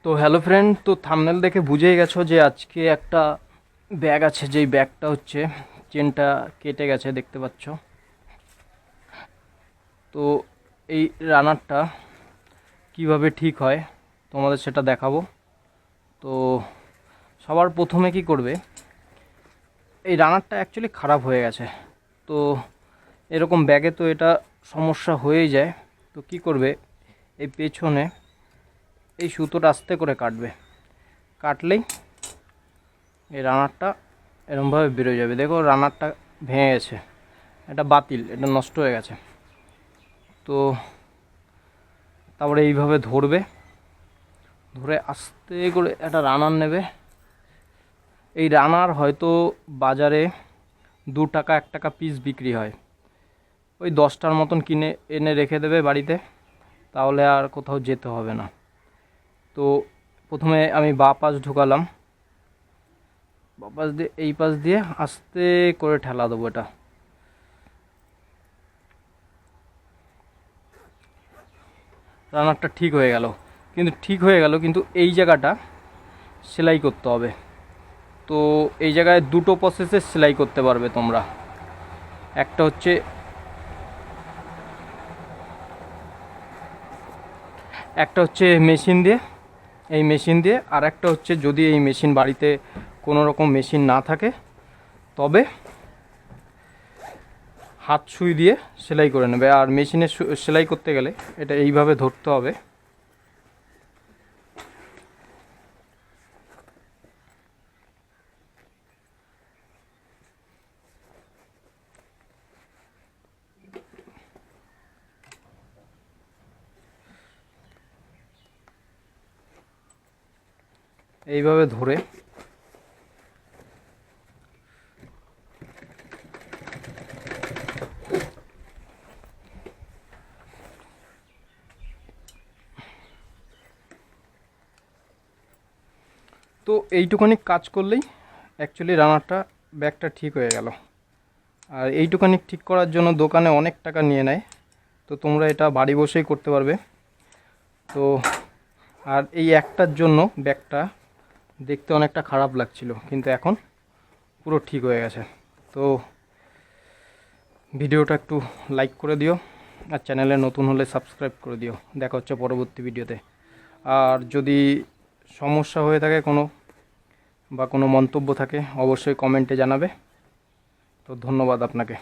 তো hello friend, তো thumbnail দেখে বুঝেই গেছো যে আজকে একটা ব্যাগ আছে, যেই ব্যাগটা হচ্ছে চেনটা কেটে গেছে, দেখতে পাচ্ছ। তো এই রানারটা কিভাবে ঠিক হয় তোমাদের সেটা দেখাবো। তো সবার প্রথমে কি করবে, এই রানারটা অ্যাকচুয়ালি খারাপ হয়ে গেছে। তো এরকম ব্যাগে তো এটা সমস্যা হয়েই যায়। তো কি করবে, এই পেছনে এই সুতোটা আস্তে করে কাটবে, কাটলেই এই রানারটা এরমভাবে বেরোয় যাবে। দেখো রানারটা ভেঙে গেছে, এটা বাতিল, এটা নষ্ট হয়ে গেছে। তো তারপরে এইভাবে ধরবে, ধরে আস্তে করে একটা রানার নেবে। এই রানার হয়তো বাজারে 2 টাকা 1 টাকা পিস বিক্রি হয়, ওই 10টার মতন কিনে এনে রেখে দেবে বাড়িতে, তাহলে আর কোথাও যেতে হবে না। তো প্রথমে আমি বাঁ পাশ ঢুকালাম, বাঁ পাশ দিয়ে এই পাশ দিয়ে আস্তে করে ঠেলা দেবো। এটা রানারটা ঠিক হয়ে গেল, কিন্তু এই জায়গাটা সেলাই করতে হবে। তো এই জায়গায় দুটো প্রসেসে সেলাই করতে পারবে তোমরা। একটা হচ্ছে মেশিন দিয়ে, এই মেশিন দিয়ে, আর একটা হচ্ছে যদি এই মেশিন বাড়িতে কোনো রকম মেশিন না থাকে তবে হাত সুই দিয়ে সেলাই করে নেবে। আর মেশিনে সেলাই করতে গেলে এটা এইভাবে ধরতে হবে, এইভাবে ধরে তো এইটুখানি কাজ করলেই অ্যাকচুয়ালি রানারটা ব্যাগটা ঠিক হয়ে গেল। আর এইটুখানি ঠিক করার জন্য দোকানে অনেক টাকা নিয়ে নেয়, তো তোমরা এটা বাড়ি বসেই করতে পারবে। তো আর এই একটার জন্য ব্যাগটা দেখতে অনেকটা খারাপ লাগছিল, কিন্তু এখন পুরো ঠিক হয়ে গেছে। তো ভিডিওটা একটু লাইক করে দিও, আর চ্যানেলে নতুন হলে সাবস্ক্রাইব করে দিও। দেখা হচ্ছে পরবর্তী ভিডিওতে। আর যদি সমস্যা হয়ে থাকে কোনো বা কোনো মন্তব্য থাকে অবশ্যই কমেন্টে জানাবে। তো ধন্যবাদ আপনাকে।